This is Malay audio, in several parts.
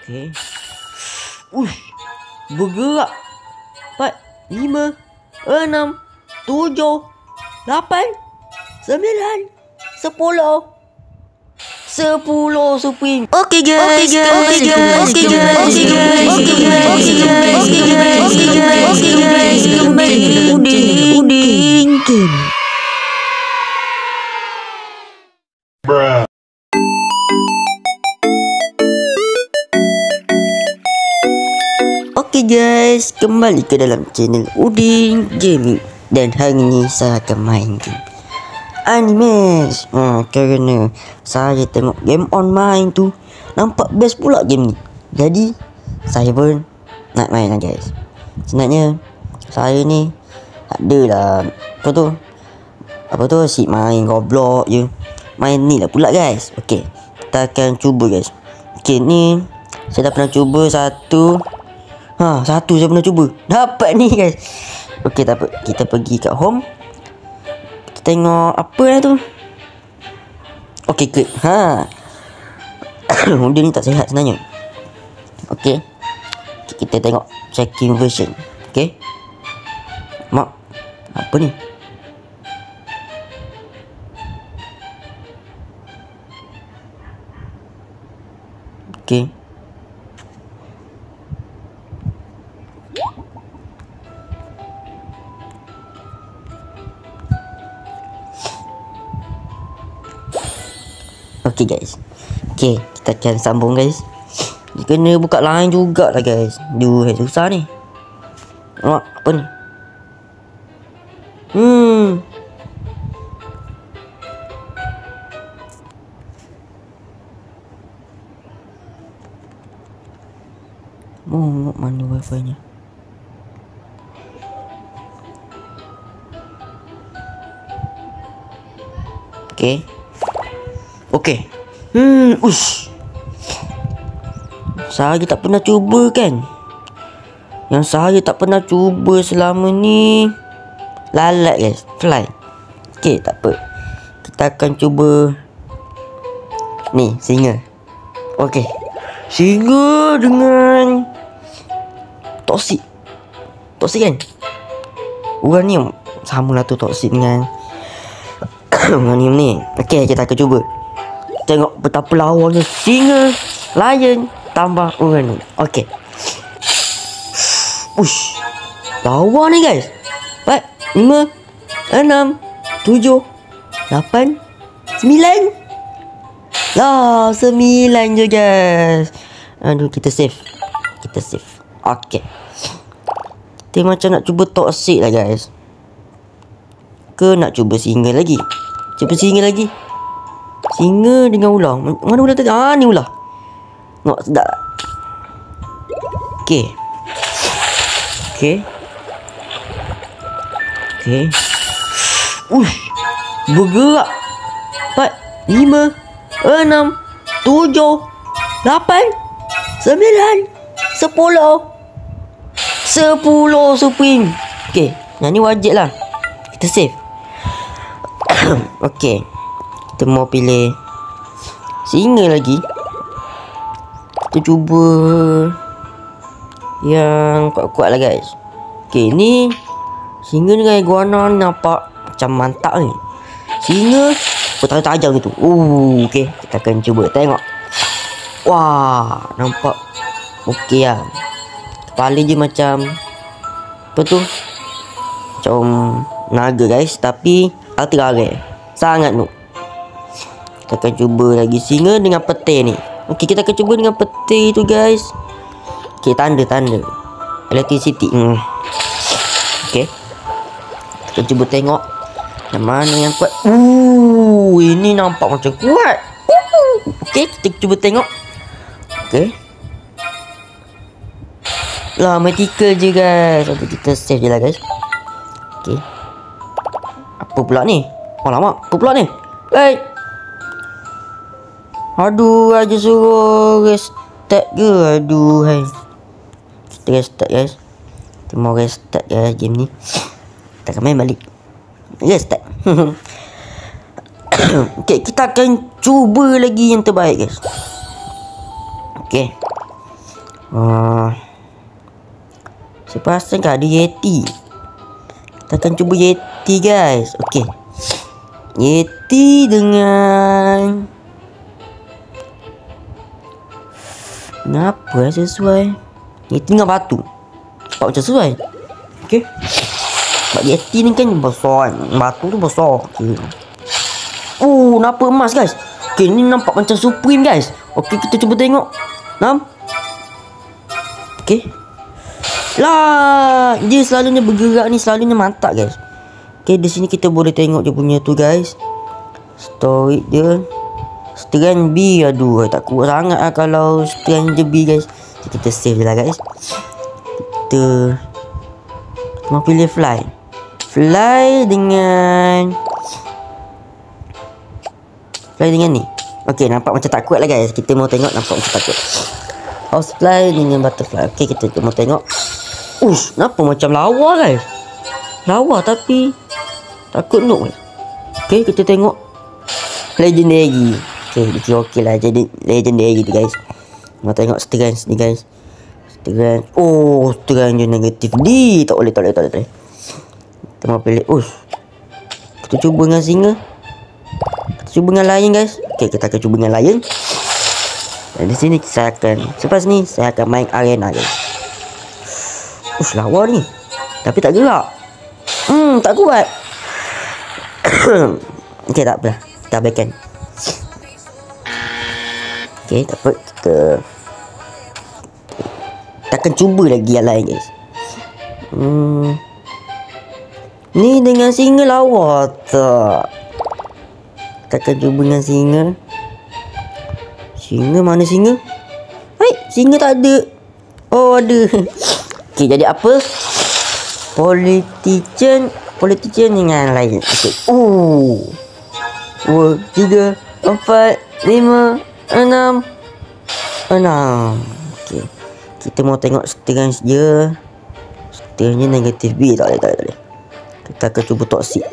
Okey. Ush. Bergerak. 4, 5, 6, 7, 8, 9, 10. 10 Supreme. Okay guys. Udin game. Oke guys, kembali ke dalam channel Udin Gaming. Dan hari ni saya akan main game Animesh. Kerana saya tengok game on main tu nampak best pula game ni. Jadi saya pun nak main lah guys. Sebenarnya saya ni adalah Apa tu asyik main Roblox je. Main ni lah pula guys. Okey, kita akan cuba guys. Okey, ni saya dah pernah cuba satu saya pernah cuba. Dapat ni guys. Okey, tak apa. Kita pergi kat home. Kita tengok apa lah tu. Okey, klik. Benda ni tak sihat sebenarnya. Okey, kita tengok checking version. Okey. Mak, apa ni? Okey. Okey guys. Okey, kita akan sambung guys. Dia kena buka line jugalah guys. Duh, susah ni. Apa ni? Mana wifi nya? Okey. Ush. Saya tak pernah cuba kan. Yang saya tak pernah cuba selama ni lalat guys, fly. Okey, tak apa. Kita akan cuba ni, singa. Okey. Singa dengan toksik. Toksik kan? Uranium. Samalah tu toksik dengan uranium ni. Okey, kita akan cuba. Tengok betapa lawanya singa, lion tambah uranium. Okey. Ush. Lawa ni guys. 4, 5, 6, 7, 8, 9. Lah, 9 je guys. Aduh, kita save. Okey. Kita macam nak cuba toxic lah guys. Ke nak cuba singa lagi? Singa dengan ular. Mana ular tadi? Ni ular. Nak sedap. Okey. Ush. Bergerak. 4, 5, 6, 7, 8, 9, 10. 10 Supreme. Okey, yang ni wajib lah. Kita save. Okey, kita mau pilih singa lagi. Kita cuba yang kuat-kuat lah guys. Okey, ni singa dengan iguana ni nampak macam mantap ni. Singa tajam gitu. Okey, kita akan cuba tengok. Wah, nampak okey lah. Kepala je macam apa tu? Macam naga guys, tapi ultra rare. Sangat noob. Kita akan cuba lagi singa dengan petir ni. Okey, kita akan cuba dengan petir tu guys. Okey, tanda electricity. Okey, kita cuba tengok yang mana yang kuat. Ini nampak macam kuat. Okey, kita cuba tengok. Okey. Lah, medical je guys. Nanti kita save je lah guys. Okey. Apa pula ni? Alamak, apa pula ni? Aduh, aja suruh restart ke? Aduh, kita restart guys. Kita mau restart guys game ni. Kita akan main balik. Restart. Okey, kita akan cuba lagi yang terbaik guys. Okey. Saya perasan kan ada Yeti. Kita akan cuba Yeti guys. Okay, Yeti dengan apa sesuai? Yeti dengan batu. Sebab macam sesuai. Okay, sebab Yeti ni kan besar kan, batu tu besar. Okay. Nampak emas guys. Okay, ni nampak macam Supreme guys. Okay, kita cuba tengok. Okay. Lah, dia selalunya bergerak ni, selalunya mantap guys. Okay, di sini kita boleh tengok dia punya tu guys. Storage dia. Strength B, aduh tak kuat sangat lah kalau strength je B guys. Kita save je lah guys. Kita mau pilih fly. Fly dengan ni. Okay, nampak macam tak kuat lah guys. Kita mau tengok, nampak macam tak kuat. House fly dengan butterfly. Okay, kita mau tengok. Nampak macam lawa guys. Lawa tapi takut noob. Okay, kita tengok legendary. Okay, dia okey lah jadi legendary tu guys. Mau tengok strength ni guys. Strength. Strength je negatif D. Tak boleh. Kita mau pilih. Kita cuba dengan singa. Kita cuba dengan lion guys. Okay, kita akan cuba dengan lion. Dan di sini selepas ni saya akan main arena guys. Lawa ni. Tapi tak gerak. Tak kuat. Okay, tak apalah. Kita abaikan. Okay, tak apa. Kita akan cuba lagi yang lain guys. Ni dengan singa lawa tak? Kita akan cuba dengan singa. Singa mana singa? Singa tak ada. Ada. Okay, jadi apa? Politician dengan lain. Okay. 2, 3, 4, 5, 6. Okay. Kita mau tengok strength dia. Strength dia negatif B. Tak boleh. Kita akan cuba toxic.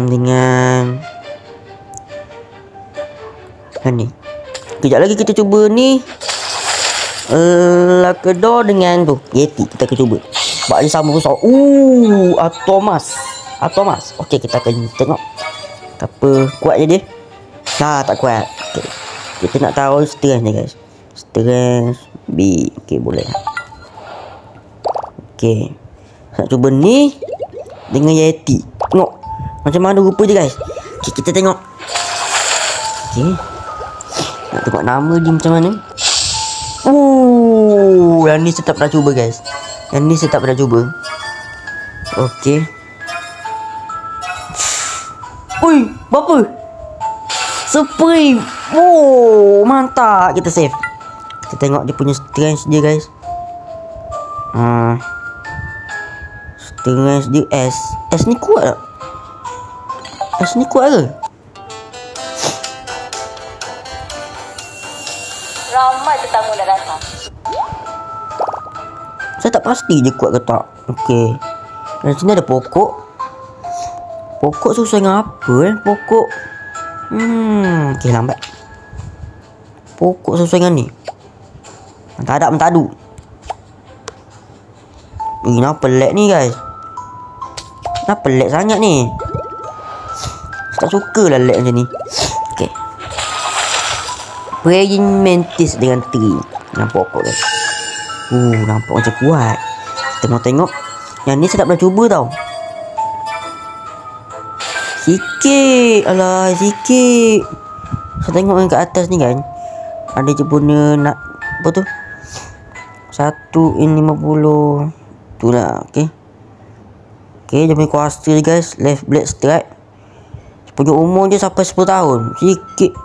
Dengan ni. Kejap lagi kita cuba ni. Lakedor dengan tu Yeti. Kita akan cuba. Sebab dia sama besar. Atomas. Okay, kita akan tengok. Apa kuat je dia? Tak kuat. Okay. Kita nak tahu strength ni guys. Strength B. Okay, boleh. Okay, nak cuba ni dengan Yeti. Tengok macam mana rupa dia guys. Okay, kita tengok. Okay, nak tengok nama dia macam mana. Yang ni saya tak pernah cuba guys. Okay. Berapa? Supreme. Mantap. Kita save. Kita tengok dia punya strength dia guys. Strength dia S. S ni kuat tak? S ni kuat ke? Ramai tetamu dah datang. Saya tak pasti dia kuat ke tak. Okay. Dan sini ada pokok. Pokok susah dengan apa pokok. Okay, lambat. Pokok susah dengan ni. Tak ada mentadu. Kenapa lag ni guys? Kenapa lag sangat ni? Tak suka lah lag macam ni. Okay. Praying mantis dengan tree. Nampak pokok guys. Nampak macam kuat. Kita mau tengok. Yang ni saya tak pernah cuba tau. Sikit. Saya tengok yang kat atas ni kan. Ada je punya nak apa tu? 1/50. Itulah. Okay, dia punya kuasa guys. Left blade strike. Punya umur je sampai 10 tahun. Sikit.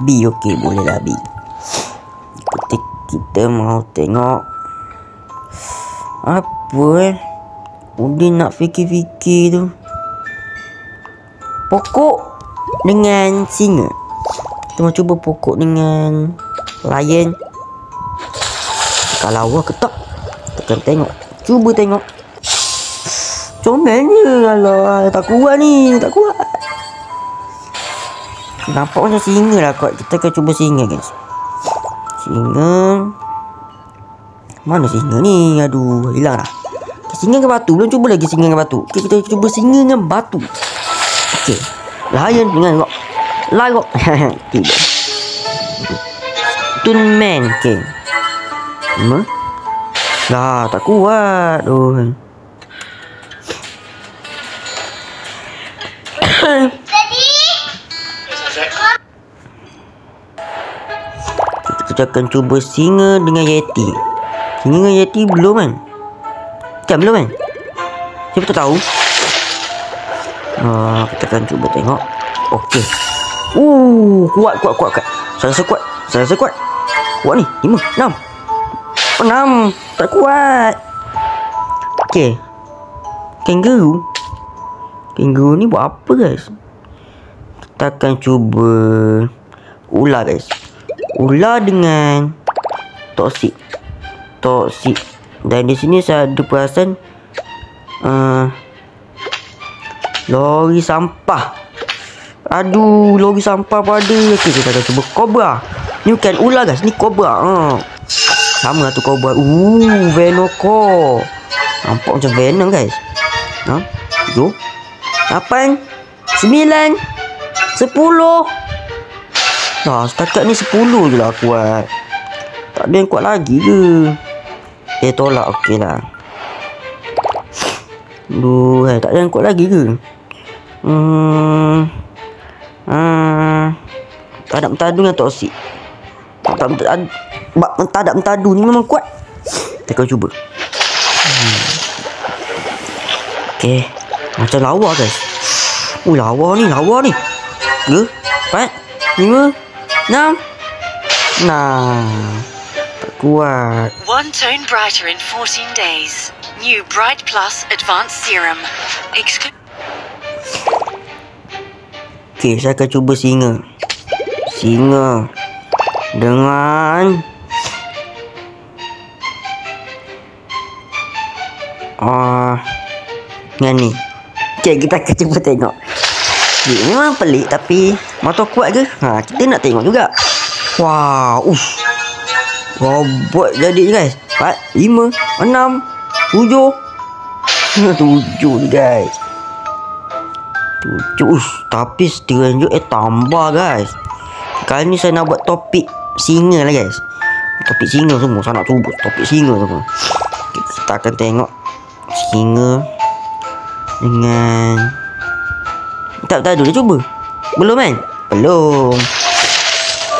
B. Okay, boleh lah B. Kita mau tengok apa Udah nak fikir-fikir tu. Pokok dengan singa. Kita mau cuba pokok dengan lion. Kalau awak ketak, kita tengok. Cuba tengok. Comelnya. Alah, tak kuat ni. Tak kuat. Nampak macam singa lah kot. Kita akan cuba singa guys. Singa. Mana singa ni? Aduh, hilang dah. Singa dengan batu. Belum cuba lagi singa dengan batu. Okay, kita cuba singa dengan batu. Okay. Lion dengan rock. Lion rock. Tiga. Stone man. Okay. 5. Dah, tak kuat. Oh. Kita akan cuba singa dengan yeti. Singa dengan yeti belum kan? Kan belum kan? Siapa tak tahu? Kita akan cuba tengok. Okey. Kuat. Saya rasa kuat. Kuat ni. 5, 6. 6. Tak kuat. Okey. Kangaroo ni buat apa guys? Kita akan cuba ular guys. Ular dengan toksik. Dan di sini saya ada perasan lori sampah. Aduh, lori sampah pun ada. Okay, kita akan cuba cobra. Ni bukan ular guys, ni cobra. Sama lah tu cobra. Venoco. Nampak macam venom guys. 7, 8, 9, 10. Setakat ni 10 je lah kuat. Tak ada yang kuat lagi ke? Tolak okey lah. Tak ada yang kuat lagi ke? Mentadu dengan toksik. Mentadu ni memang kuat. Kita akan cuba. Okey. Macam lawa guys. Lawa ni. 3, 4, 5, 6. Tak kuat. One tone brighter in 14 days. New Bright Plus Advanced Serum. Okey, saya akan cuba singa. Singa dengan dengan ni. Okey, kita akan cuba tengok. Memang pelik tapi mata kuat ke? Kita nak tengok juga. Wow, robot jadi guys. 4, 5, 6, 7. 7 ni guys. 7. Tapi seterusnya tambah guys. Kali ni saya nak buat topik singa lah guys. Topik singa semua. Saya nak cuba topik singa semua. Okay, kita akan tengok singa dengan tak dah cuba. Belum kan? Belum.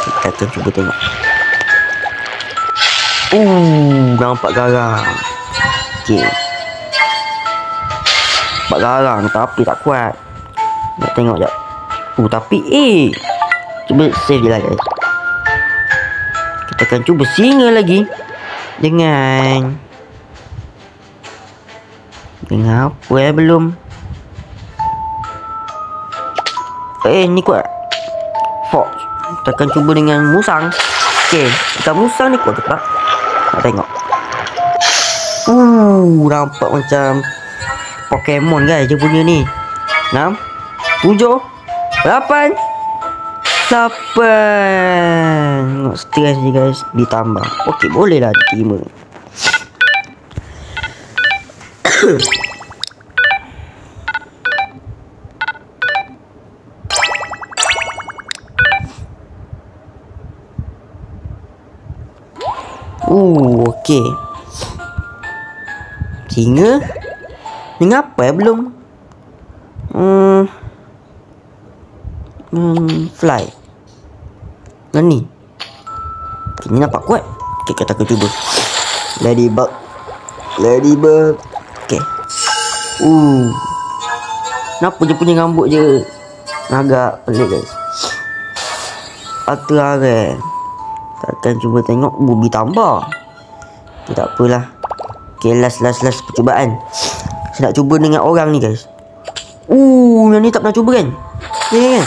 Kita akan cuba tengok. Nampak garang. Okey. Nampak garang tapi tak kuat. Nak tengok jap. Tapi cuba save je lah guys. Kita akan cuba singa lagi. Dengan apa belum. Ni kuat. Fox. Kita akan cuba dengan musang. Okey, kita musang ni kuat ke tak? Nak tengok. Nampak macam Pokemon guys dia punya ni. 6, 7, 8. Tengok stres ni guys. Ditambah. Okey, boleh lah diterima. Okey. Singa. Ni apa belum? Fly. Dan ni. Okay, ni nampak kuat. Okay, kita akan cuba. Ladybug. Okay. Kenapa dia punya rambut je agak pelik guys. Ultra rare. Kita akan cuba tengok. Ditambah. Okay, tak apalah. Okay, last percubaan. Saya nak cuba dengan orang ni guys. Yang ni tak pernah cuba kan? Okay kan?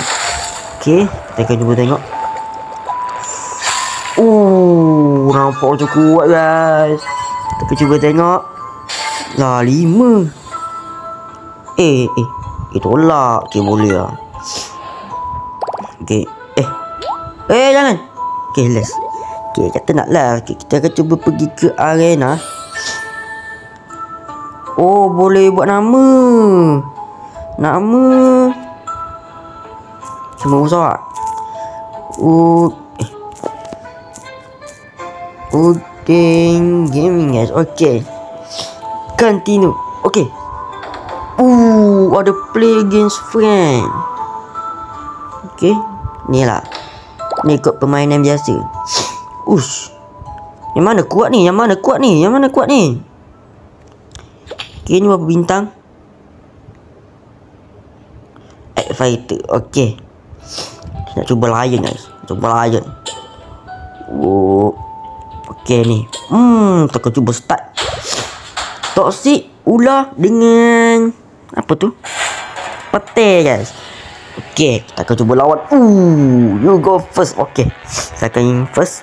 Okay, kita akan cuba tengok. Nampak macam kuat guys. Kita akan cuba tengok. Lah 5. Tolak. Okay, boleh lah. Okay. Jangan. Okay, last. Okay, kata nak lah. Okay, kita akan cuba pergi ke arena. Oh, boleh buat nama. Nama semua besar. Udeng Gaming guys. Okay, continue. Okay. Ada play against friend. Okay, ni lah. Ni ikut permainan biasa. Yang mana kuat ni? Yang mana kuat ni? Yang mana kuat ni? Okay, ni berapa bintang? Egg Fighter. Okay, nak cuba Lion guys. Cuba Lion. Okay ni. Kita akan cuba start. Toxic ular dengan apa tu? Petai guys. Okay, kita akan cuba lawan. You go first. Okay, saya akan first.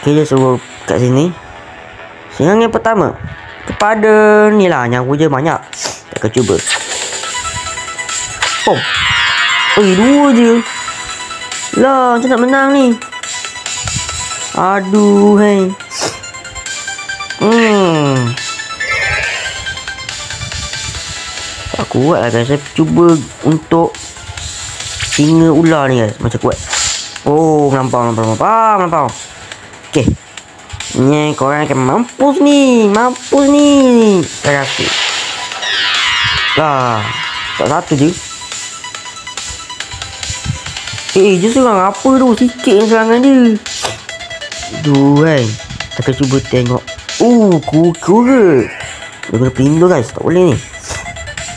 Okay, dia suruh kat sini. Serang yang pertama kepada ni lah, yang hujan banyak. Kita akan cuba. Dua je lah. Macam nak menang ni. Aduh, hei. Tak kuat lah guys. Saya cuba untuk singa ular ni guys. Macam kuat. Melampau. Okay, ni korang akan mampus ni. Saya rasa lah. Tak satu je. Dia serang apa tu? Sikit yang serangan dia. Aduh kan. Kita akan cuba tengok. Kura. Dia kena pelindung guys. Tak boleh ni.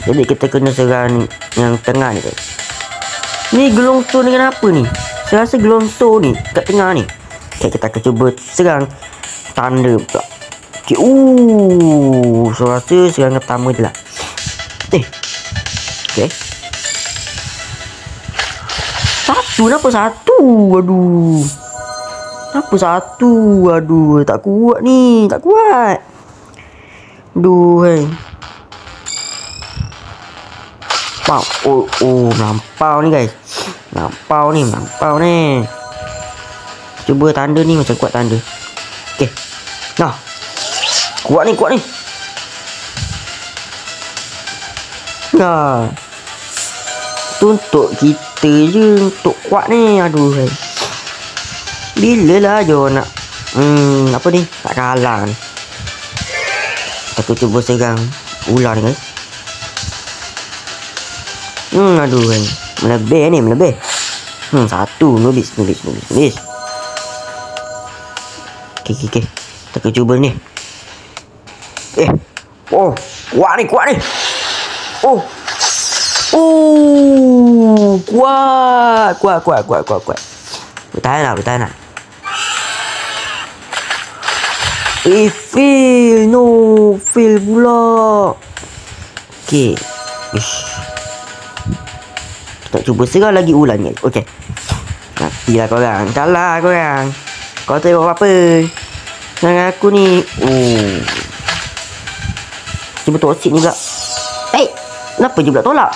Jadi kita kena serang yang tengah ni guys. Ni gelongso dengan apa ni? Saya rasa gelongso ni kat tengah ni. Okay, kita akan cuba serang tanda pula. Okay, saya rasa serang pertama je lah. Okay. Kenapa satu? Aduh. Kenapa satu? Aduh, tak kuat ni. Tak kuat. Aduh, hei. Melampau ni guys. Melampau ni. Cuba tanda ni macam kuat tanda. Okay. Nah. Kuat ni. Nah. Tu untuk kita je, untuk kuat ni. Aduh, hai. Bila lah Jo nak apa ni, tak kalah ni. Aku cuba serang ular ni guys. Aduh, hai. Melebih. Satu. Nulis. Okay. Kita akan cuba ni. Kuat ni. Kuat. Bertahan lah. Fail. No, fail pula. Okay. Kita cuba serang lagi ulang guys. Okay. Matilah korang. Kalah korang. Kau tak buat apa-apa. Dengan aku ni. Cuba toksik ni pula. Kenapa je pula tolak?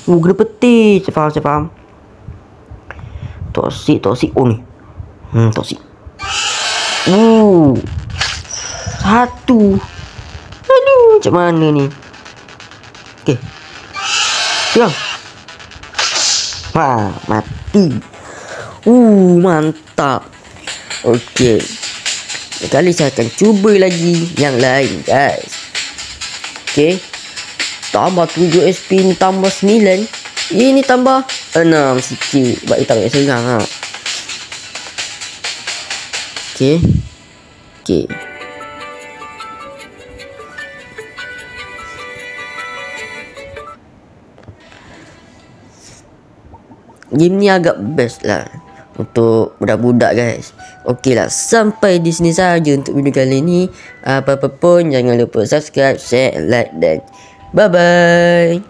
Kena peti. Saya faham. Toksik ni. Toksik. Satu. Aduh, macam mana ni? Okay. Siang. Mati. Mantap. Okay. Kali saya akan cuba lagi yang lain guys. Okay. Tambah 7 SP ni, tambah 9. Ini tambah 6 sikit. Sebab dia tak banyak serang ha. Okay. Game ni agak best lah untuk budak-budak guys. Okey lah, sampai di sini saja untuk video kali ni. Apa-apa pun jangan lupa subscribe, share, like dan bye bye.